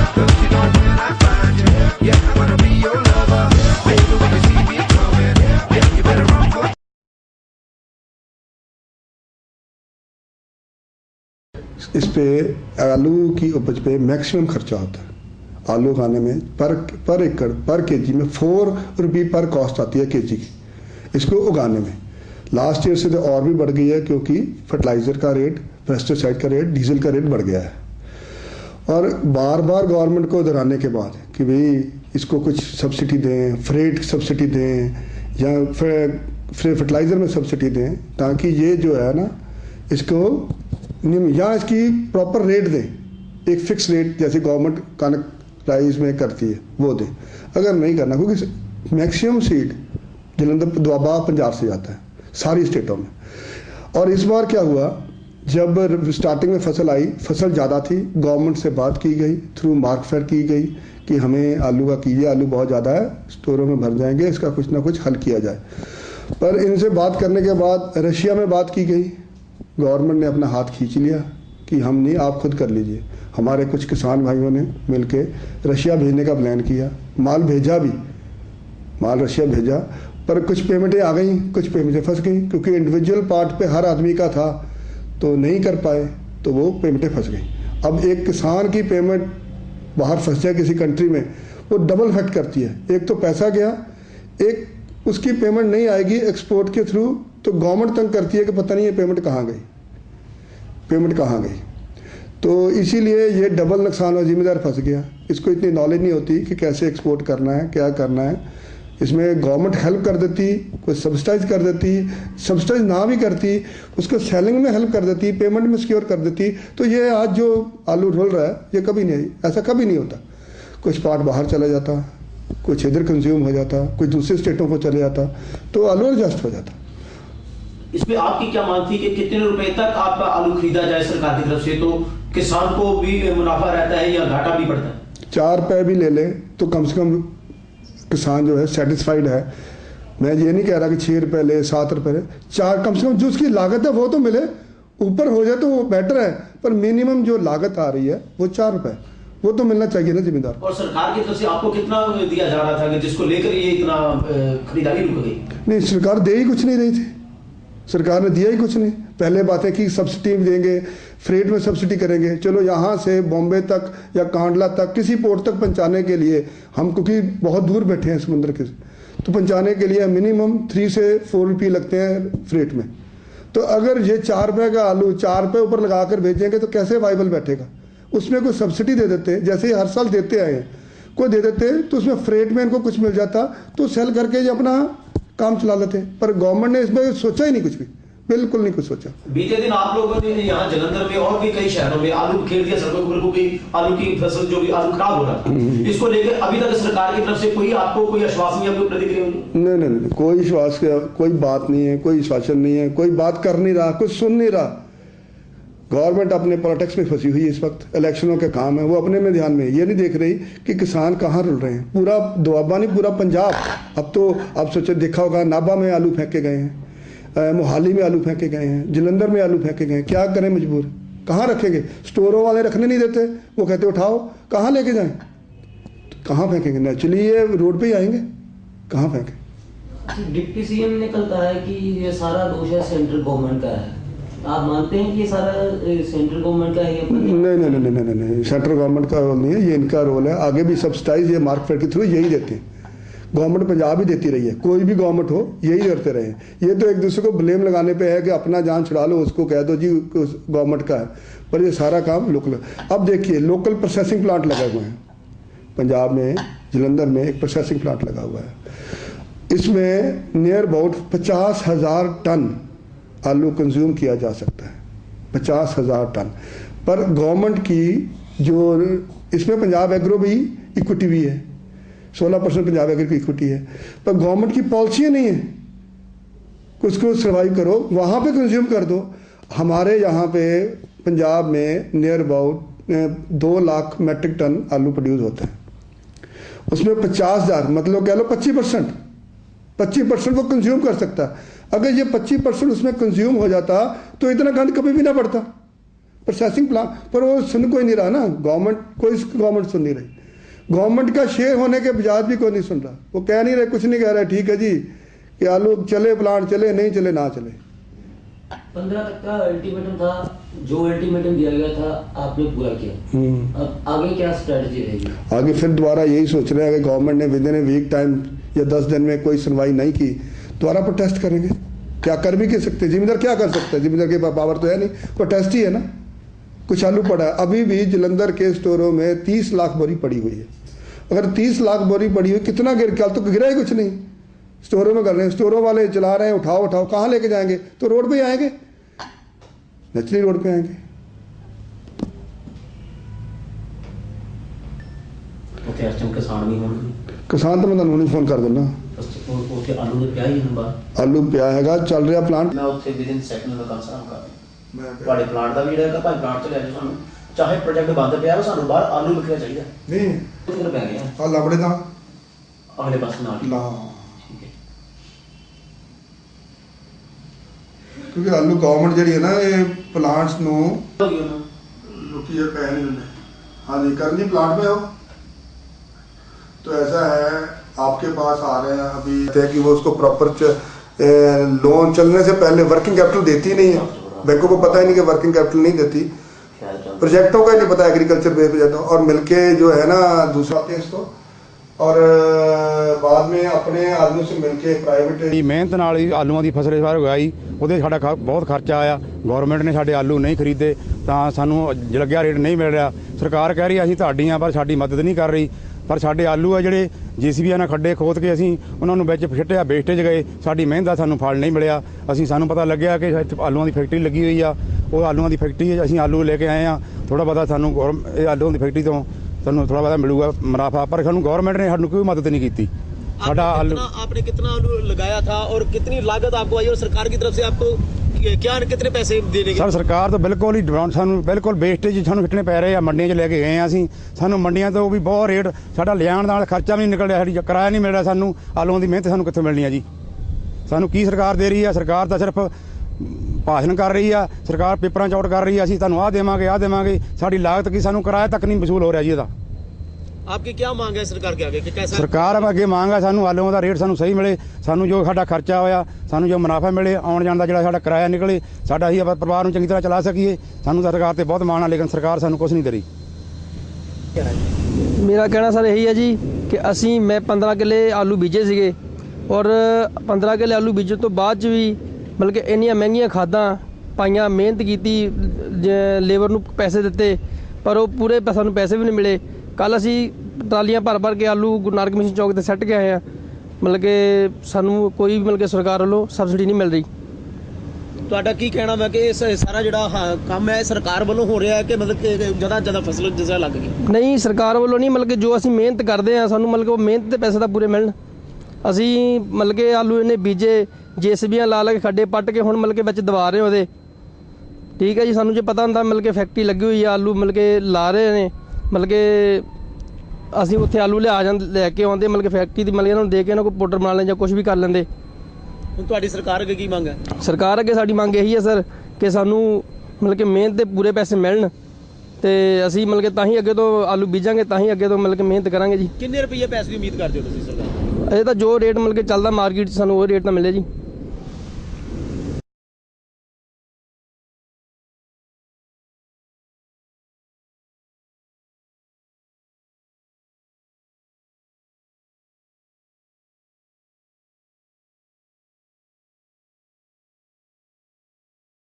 'cause you know when I find you, yeah, I wanna be your lover. Baby, when you see me coming, yeah, you better run for. इस पे आलू की उपज पे maximum खर्चा होता है। आलू खाने में पर एकड़ पर केजी में 4 रुपये पर कॉस्ट आती है केजी की, इसको उगाने में। लास्ट ईयर से तो और भी बढ़ गई है, क्योंकि फर्टिलाइज़र का रेट, पेस्टिसाइड का रेट, डीजल का रेट बढ़ गया है। और बार बार गवर्नमेंट को दोहराने के बाद कि भाई इसको कुछ सब्सिडी दें, फ्रेट सब्सिडी दें या फर्टिलाइज़र में सब्सिडी दें, ताकि ये जो है ना इसको या इसकी प्रॉपर रेट दें, एक फिक्स रेट जैसे गवर्नमेंट कनक राइस में करती है वो दें। अगर नहीं करना, क्योंकि मैक्सिमम सीड जलंधर दोआबा पंजाब से जाता है सारी स्टेटों में। और इस बार क्या हुआ, जब स्टार्टिंग में फसल आई, फसल ज़्यादा थी, गवर्नमेंट से बात की गई, थ्रू मार्कफेड की गई कि हमें आलू का कीजिए, आलू बहुत ज़्यादा है, स्टोरों में भर जाएंगे, इसका कुछ ना कुछ हल किया जाए। पर इनसे बात करने के बाद रशिया में बात की गई, गवर्नमेंट ने अपना हाथ खींच लिया कि हम नहीं, आप खुद कर लीजिए। हमारे कुछ किसान भाइयों ने मिलके रशिया भेजने का प्लान किया, माल भेजा भी, माल रशिया भेजा, पर कुछ पेमेंटें आ गई, कुछ पेमेंटें फंस गई, क्योंकि इंडिविजुअल पार्ट पे हर आदमी का था तो नहीं कर पाए, तो वो पेमेंटें फंस गई। अब एक किसान की पेमेंट बाहर फंस जाए किसी कंट्री में, वो डबल इफेक्ट करती है। एक तो पैसा गया, एक उसकी पेमेंट नहीं आएगी एक्सपोर्ट के थ्रू, तो गवर्नमेंट तंग करती है कि पता नहीं ये पेमेंट कहाँ गई, पेमेंट कहाँ गई। तो इसीलिए ये डबल नुकसान और जिम्मेदार फंस गया। इसको इतनी नॉलेज नहीं होती कि कैसे एक्सपोर्ट करना है, क्या करना है। इसमें गवर्नमेंट हेल्प कर देती, कोई सब्सिडाइज कर देती, सब्सिडाइज ना भी करती, उसको सेलिंग में हेल्प कर देती, पेमेंट में सिक्योर कर देती, तो ये आज जो आलू रोल रहा है ये कभी नहीं, ऐसा कभी नहीं होता। कुछ पार्ट बाहर चला जाता, कुछ इधर कंज्यूम हो जाता, कुछ दूसरे स्टेटों को चले जाता, तो आलू एडजस्ट हो जाता। इसमें आपकी क्या मांग थी कि कितने रुपए तक आपका आलू खरीदा जाए सरकार की तरफ से, तो किसान को भी मुनाफा रहता है या घाटा भी पड़ता है? 4 रुपये भी ले ले तो कम से कम किसान जो है सेटिस्फाइड है। मैं ये नहीं कह रहा कि 6 रुपये ले, 7 रुपये ले, 4 कम से कम जो उसकी लागत है वो तो मिले, ऊपर हो जाए तो वो बेटर है, पर मिनिमम जो लागत आ रही है वो 4 रुपये, वो तो मिलना चाहिए ना जिम्मेदार। और सरकार की तरफ से आपको कितना दिया जा रहा था कि जिसको लेकर ये इतना खरीदारी रुक गई? नहीं, सरकार दे ही कुछ नहीं रही थी, सरकार ने दिया ही कुछ नहीं। पहले बातें की सब्सिडी देंगे, फ्रेट में सब्सिडी करेंगे, चलो यहाँ से बॉम्बे तक या कांडला तक किसी पोर्ट तक पहुँचाने के लिए, हम क्योंकि बहुत दूर बैठे हैं समुद्र के, तो पहुँचाने के लिए मिनिमम 3 से 4 रुपये लगते हैं फ्रेट में। तो अगर ये 4 रुपये का आलू 4 रुपये ऊपर लगा कर भेजेंगे तो कैसे वाइबल बैठेगा? उसमें कोई सब्सिडी दे देते, जैसे ही हर साल देते आए हैं, कोई दे देते तो उसमें फ्रेट में इनको कुछ मिल जाता, तो सेल करके ये अपना काम चला लेते। पर गवर्नमेंट ने इसमें सोचा ही नहीं, कुछ भी बिल्कुल नहीं कुछ सोचा। बीते दिन आप लोगों ने यहाँ जलंधर में और भी कई शहरों में आलू खेल दिया सड़कों पर, क्योंकि आलू की फसल जो भी आलू खराब हो रहा था, इसको लेकर अभी तक सरकार की तरफ से कोई आपको कोई आश्वासन या कोई प्रतिक्रिया? नहीं, कोई विश्वास, कोई बात नहीं है, कोई आश्वासन नहीं है, कोई बात कर नहीं रहा, कुछ सुन नहीं रहा। गवर्नमेंट अपने पॉलिटिक्स में फंसी हुई है इस वक्त, इलेक्शनों के काम है, वो अपने में ध्यान में, ये नहीं देख रही कि किसान कहाँ रुल रहे हैं। पूरा दोआबा नहीं, पूरा पंजाब। अब तो आप सोचे, देखा होगा नाभा में आलू फेंके गए हैं, मोहाली में आलू फेंके गए हैं, जलंधर में आलू फेंके गए हैं। क्या करें, मजबूर, कहाँ रखेंगे? स्टोरों वाले रखने नहीं देते, वो कहते उठाओ, कहाँ लेके जाएं, कहाँ फेंकेंगे? नेचुरली ये रोड पे ही आएंगे, कहाँ फेंके? डिप्टी सीएम ने कल कहा है कि ये सारा दोष है सेंट्रल गवर्नमेंट का है। आप मानते हैं कि ये सारा सेंट्रल गवर्नमेंट का है? नहीं, सेंट्रल गवर्नमेंट का रोल नहीं है, ये इनका रोल है। आगे भी सब्सिडाइज ये मार्कफेड के थ्रू यही देते हैं, गवर्नमेंट पंजाब ही देती रही है, कोई भी गवर्नमेंट हो यही करते रहे। ये तो एक दूसरे को ब्लेम लगाने पे है कि अपना जान छुड़ा लो, उसको कह दो जी गवर्नमेंट का है, पर ये सारा काम लोकल। अब देखिए, लोकल प्रोसेसिंग प्लांट लगे हुए हैं पंजाब में, जलंधर में एक प्रोसेसिंग प्लांट लगा हुआ है, इसमें नियर अबाउट 50,000 टन आलू कंज्यूम किया जा सकता है, 50,000 टन। पर गवर्नमेंट की जो इसमें पंजाब एग्रो भी इक्विटी भी है, 16% पंजाब एग्रो की इक्विटी है, पर गवर्नमेंट की पॉलिसी नहीं है कुछ को सर्वाइव करो, वहाँ पे कंज्यूम कर दो। हमारे यहाँ पे पंजाब में near about 2 lakh metric ton आलू प्रोड्यूस होता है, उसमें 50,000 मतलब कह लो 25% वो कंज्यूम कर सकता है। अगर ये 25% उसमें कंज्यूम हो जाता तो इतना गंद कभी भी ना पड़ता, प्रोसेसिंग प्लांट, पर वो सुन कोई नहीं रहा ना, गवर्नमेंट सुन नहीं रही। गवर्नमेंट का शेयर होने के बजाय भी कोई नहीं सुन रहा, वो कह नहीं रहे, कुछ नहीं कह रहे, ठीक है जी कि आलू चले, प्लांट चले, नहीं चले ना चले। 15 तक का अल्टीमेटम था, जो अल्टीमेटम दिया गया था आपने पूरा किया, अब आगे क्या स्ट्रेटजी रहेगी? आगे फिर दोबारा यही सोच रहे हैं कि गवर्नमेंट ने within a week time या 10 दिन में कोई सुनवाई नहीं की, दोबारा प्रोटेस्ट करेंगे। क्या कर भी सकते, जिम्मेदार क्या कर सकते हैं, जिम्मेदार के पास पावर तो है नहीं, प्रोटेस्ट ही है ना। कुछ आलू पड़ा है, अभी भी जलंधर के स्टोरों में 30 लाख बोरी पड़ी हुई है। अगर 30 लाख बोरी पड़ी हुई, कितना कल तो गिरा ही कुछ नहीं, स्टोरों में कर रहे हैं, स्टोरों वाले चला रहे हैं, उठाओ कहाँ लेके जाएंगे? तो रोड पे आएंगे, नेचुरली रोड पे आएंगे। किसान तो मैं ਤੁਹਾਨੂੰ ਨਹੀਂ ਫੋਨ ਕਰ ਦਿੰਦਾ। ਆਲੂ ਪਿਆ ਹੈਗਾ, ਚੱਲ ਰਿਹਾ ਪਲਾਂਟ। ਮੈਂ ਉੱਥੇ ਵਿਦਿਨ ਸੈਕਿੰਡ ਦਾ ਕੰਸਰਮ ਕਰ ਤੁਹਾਡੇ ਪਲਾਂਟ ਦਾ ਵੀ ਰਹੇਗਾ, ਭਾਵੇਂ ਪਲਾਂਟ ਚ ਲੈ ਜਾਓ ਸਾਨੂੰ, ਚਾਹੇ ਪ੍ਰੋਜੈਕਟ ਬੰਦ ਪਿਆ ਸਾਨੂੰ ਬਾਹਰ ਆਲੂ ਵਿਕਣਾ ਚਾਹੀਦਾ। ਨਹੀਂ ਕਿੰਨੇ ਪੈ ਗਏ ਆ ਲਬੜੇ ਦਾ ਅਗਲੇ ਪਾਸੇ ਨਾਲ ਲਾ, ਕਿਉਂਕਿ ਆਲੂ ਗਵਰਨਮੈਂਟ ਜਿਹੜੀ ਹੈ ਨਾ, ਇਹ ਪਲਾਂਟਸ ਨੂੰ ਲੋਕੀ ਇਹ ਪੈਸੇ ਨਹੀਂ ਦਿੰਦੇ। हाँ जी, करनी प्लांट में हो तो ऐसा है, आपके पास आ रहे हैं अभी है कि वो उसको प्रॉपर लोन चलने से पहले वर्किंग कैपिटल देती नहीं है, बैंकों को पता ही नहीं कि वर्किंग कैपिटल नहीं देती, प्रोजेक्टों का ही नहीं पता, एग्रीकल्चर बेस्ड प्रोजेक्टों, और मिलके जो है ना दूसरा आते हैं इसको, और बाद में अपने आदमी से मिलके प्राइवेट ਮਿਹਨਤ ਨਾਲ ਹੀ ਆਲੂਆਂ ਦੀ ਫਸਲ ਸਾਰ ਉਗਾਈ, ਉਹਦੇ ਸਾਡਾ ਬਹੁਤ ਖਰਚਾ ਆਇਆ। ਗਵਰਨਮੈਂਟ ਨੇ ਸਾਡੇ ਆਲੂ ਨਹੀਂ ਖਰੀਦੇ ਤਾਂ ਸਾਨੂੰ ਲੱਗਿਆ ਰੇਟ ਨਹੀਂ ਮਿਲ ਰਿਹਾ। ਸਰਕਾਰ ਕਹਿ ਰਹੀ ਅਸੀਂ ਤੁਹਾਡੀਆਂ, ਪਰ ਸਾਡੀ ਮਦਦ ਨਹੀਂ ਕਰ ਰਹੀ। ਪਰ ਸਾਡੇ ਆਲੂ ਆ ਜਿਹੜੇ JCB ਨਾਲ ਖੱਡੇ ਖੋਦ ਕੇ ਅਸੀਂ ਉਹਨਾਂ ਨੂੰ ਵਿੱਚ ਫਿੱਟਿਆ, ਵੇਸਟੇਜ ਗਏ, ਸਾਡੀ ਮਿਹਨਤ ਦਾ ਸਾਨੂੰ ਫਲ ਨਹੀਂ ਮਿਲਿਆ। ਸਾਨੂੰ ਪਤਾ ਲੱਗਿਆ ਕਿ ਇੱਥੇ ਆਲੂਆਂ ਦੀ ਫੈਕਟਰੀ ਲੱਗੀ ਹੋਈ ਆ, ਉਹ ਆਲੂਆਂ ਦੀ ਫੈਕਟਰੀ ਅਸੀਂ ਆਲੂ ਲੈ ਕੇ ਆਏ ਆ। ਥੋੜਾ ਬਹੁਤਾ ਸਾਨੂੰ ਇਹ ਆਲੂਆਂ ਦੀ ਫੈਕਟਰੀ ਤੋਂ ਸਾਨੂੰ ਥੋੜਾ ਬਹੁਤਾ ਮਿਲੂਗਾ ਮੁਨਾਫਾ, ਪਰ ਸਾਨੂੰ ਗवर्नमेंट ने ਸਾਨੂੰ कोई मदद नहीं की। साडा आलू आपने कितना आलू लगाया था और कितनी लागत आपको आई, और सरकार की तरफ से आपको क्या कितने पैसे देने के? सर सरकार तो बिल्कुल ही ਸਾਨੂੰ ਬਿਲਕੁਲ ਵੇਸਟੇਜ ਸਾਨੂੰ ਫਿੱਟਣੇ ਪੈ ਰਹੇ ਆ। ਮੰਡੀਆਂ 'ਚ ਲੈ ਕੇ ਗਏ ਆ ਅਸੀਂ, ਸਾਨੂੰ ਮੰਡੀਆਂ ਤੋਂ ਵੀ ਬਹੁਤ ਰੇਟ, ਸਾਡਾ ਲਿਆਉਣ ਦਾ ਖਰਚਾ ਵੀ ਨਹੀਂ ਨਿਕਲ ਰਿਹਾ, ਸਾਡੀ ਕਿਰਾਇਆ ਨਹੀਂ ਮਿਲ ਰਿਹਾ ਸਾਨੂੰ। ਆਲੂਆਂ ਦੀ ਮਿਹਨਤ ਸਾਨੂੰ ਕਿੱਥੋਂ ਮਿਲਣੀ ਆ ਜੀ? ਸਾਨੂੰ ਕੀ ਸਰਕਾਰ ਦੇ ਰਹੀ ਆ? ਸਰਕਾਰ ਤਾਂ ਸਿਰਫ ਭਾਸ਼ਣ ਕਰ ਰਹੀ ਆ, ਸਰਕਾਰ ਪੇਪਰਾਂ 'ਚ ਆਊਟ ਕਰ ਰਹੀ ਆ, ਅਸੀਂ ਤੁਹਾਨੂੰ ਆਹ ਦੇਵਾਂਗੇ। ਸਾਡੀ ਲਾਗਤ ਕੀ, ਸਾਨੂੰ ਕਿਰਾਇਆ ਤੱਕ ਨਹੀਂ ਵਸੂਲ ਹੋ ਰਿਹਾ ਜੀ ਇਹਦਾ। आपकी क्या मांग है सरकार के आगे कि कैसा? ਸਰਕਾਰ ਅੱਗੇ ਮੰਗ ਆ ਸਾਨੂੰ ਆਲੂਆਂ ਦਾ ਰੇਟ ਸਾਨੂੰ ਸਹੀ ਮਿਲੇ, ਸਾਨੂੰ ਜੋ ਸਾਡਾ ਖਰਚਾ ਹੋਇਆ, ਸਾਨੂੰ ਜੋ ਮੁਨਾਫਾ ਮਿਲੇ, ਆਉਣ ਜਾਣ ਦਾ ਜਿਹੜਾ ਸਾਡਾ ਕਿਰਾਇਆ ਨਿਕਲੇ, ਸਾਡਾ ਅਸੀਂ ਪਰਿਵਾਰ ਨੂੰ ਚੰਗੀ ਤਰ੍ਹਾਂ ਚਲਾ ਸਕੀਏ। ਸਾਨੂੰ ਤਾਂ ਸਰਕਾਰ ਤੇ ਬਹੁਤ ਮਾਣ ਆ, ਲੇਕਿਨ ਸਰਕਾਰ ਸਾਨੂੰ ਕੁਝ ਨਹੀਂ ਦੇ ਰਹੀ। ਮੇਰਾ ਕਹਿਣਾ ਸਰ ਇਹੀ ਹੈ ਜੀ ਕਿ ਮੈਂ 15 ਕਿੱਲੇ ਆਲੂ ਬੀਜੇ ਸੀਗੇ, ਔਰ 15 ਕਿੱਲੇ ਆਲੂ ਬੀਜਣ ਤੋਂ ਬਾਅਦ 'ਚ ਵੀ ਬਲਕਿ ਇੰਨੀਆਂ ਮਹਿੰਗੀਆਂ ਖਾਦਾਂ ਪਾਈਆਂ, ਮਿਹਨਤ ਕੀਤੀ, ਲੇਬਰ ਨੂੰ ਪੈਸੇ ਦਿੱਤੇ, ਪਰ ਉਹ ਪੂਰੇ ਸਾਨੂੰ ਪੈਸੇ ਵੀ ਨਹੀਂ ਮਿਲੇ। ਕੱਲ ਅਸੀਂ ਟਰਾਲੀਆਂ ਭਰ ਕੇ ਆਲੂ ਗੁਰੂ ਨਾਨਕ ਮਿਸ਼ਨ ਚੌਕ ਤੇ ਸੱਟ ਕੇ ਆਏ ਆ, ਮਤਲਬ ਕਿ ਸਾਨੂੰ ਕੋਈ ਵੀ ਸਰਕਾਰ ਵੱਲੋਂ ਸਬਸਿਡੀ ਨਹੀਂ ਮਿਲ ਰਹੀ। ਤੁਹਾਡਾ ਕੀ ਕਹਿਣਾ ਵਾ ਕਿ ਇਹ ਸਾਰਾ ਜਿਹੜਾ ਕੰਮ ਹੈ ਸਰਕਾਰ ਵੱਲੋਂ ਹੋ ਰਿਹਾ ਹੈ ਕਿ ਮਤਲਬ ਕਿ ਜ਼ਿਆਦਾ ਫਸਲ ਜਿਸ ਤਰ੍ਹਾਂ ਲੱਗ ਗਈ? ਨਹੀਂ, ਸਰਕਾਰ ਵੱਲੋਂ ਨਹੀਂ, ਮਤਲਬ ਕਿ ਜੋ ਅਸੀਂ ਮਿਹਨਤ ਕਰਦੇ ਆ, ਸਾਨੂੰ ਮਤਲਬ ਕਿ ਉਹ ਮਿਹਨਤ ਦੇ ਪੈਸੇ ਤਾਂ ਪੂਰੇ ਮਿਲਣ। ਅਸੀਂ ਮਤਲਬ ਕਿ ਆਲੂ ਇਹਨੇ ਬੀਜੇ, JCBਆਂ ਲਾ ਕੇ ਖੱਡੇ ਪੱਟ ਕੇ ਹੁਣ ਮਤਲਬ ਕਿ ਵਿੱਚ ਦਵਾ ਰਹੇ ਉਹਦੇ, ਠੀਕ ਹੈ ਜੀ। ਸਾਨੂੰ ਜੇ ਪਤਾ ਹੁੰਦਾ ਮਤਲਬ ਕਿ ਫੈਕਟਰੀ ਲੱਗੀ ਹੋਈ ਆ, ਆਲੂ ਮਤਲਬ ਕਿ ਲਾ ਰਹੇ ਨੇ, ਮਤਲਬ ਕਿ ਅਸੀਂ ਉੱਥੇ ਆਲੂ ਲੈ ਕੇ ਆਉਂਦੇ, ਮਤਲਬ ਕਿ ਫੈਕਟਰੀ ਦੀ ਮਤਲਬ ਇਹਨਾਂ ਨੂੰ ਦੇ ਕੇ ਇਹਨਾਂ ਕੋਲ ਪਾਊਡਰ ਬਣਾ ਲੈਂਦੇ ਜਾਂ ਕੁਝ ਵੀ ਕਰ ਲੈਂਦੇ। ਹੁਣ ਤੁਹਾਡੀ ਸਰਕਾਰ ਅੱਗੇ ਕੀ ਮੰਗ ਹੈ? ਸਰਕਾਰ ਅੱਗੇ ਸਾਡੀ ਮੰਗ ਇਹੀ ਹੈ ਸਰ ਕਿ ਸਾਨੂੰ ਮਤਲਬ ਕਿ ਮਿਹਨਤ ਦੇ ਪੂਰੇ ਪੈਸੇ ਮਿਲਣ, ਤੇ ਅਸੀਂ ਮਤਲਬ ਕਿ ਤਾਂ ਹੀ ਅੱਗੇ ਤੋਂ ਆਲੂ ਬੀਜਾਂਗੇ, ਤਾਂ ਹੀ ਅੱਗੇ ਤੋਂ ਮਤਲਬ ਕਿ ਮਿਹਨਤ ਕਰਾਂਗੇ ਜੀ। ਕਿੰਨੇ ਰੁਪਏ ਪੈਸੇ ਦੀ ਉਮੀਦ ਕਰਦੇ ਹੋ ਤੁਸੀਂ ਸਰਕਾਰ? ਇਹ ਤਾਂ ਜੋ ਰੇਟ ਮਤਲਬ ਕਿ ਚੱਲਦਾ ਮਾਰਕੀਟ 'ਚ ਸਾਨੂੰ ਉਹ ਰੇਟ ਤਾਂ ਮਿਲੇ ਜੀ।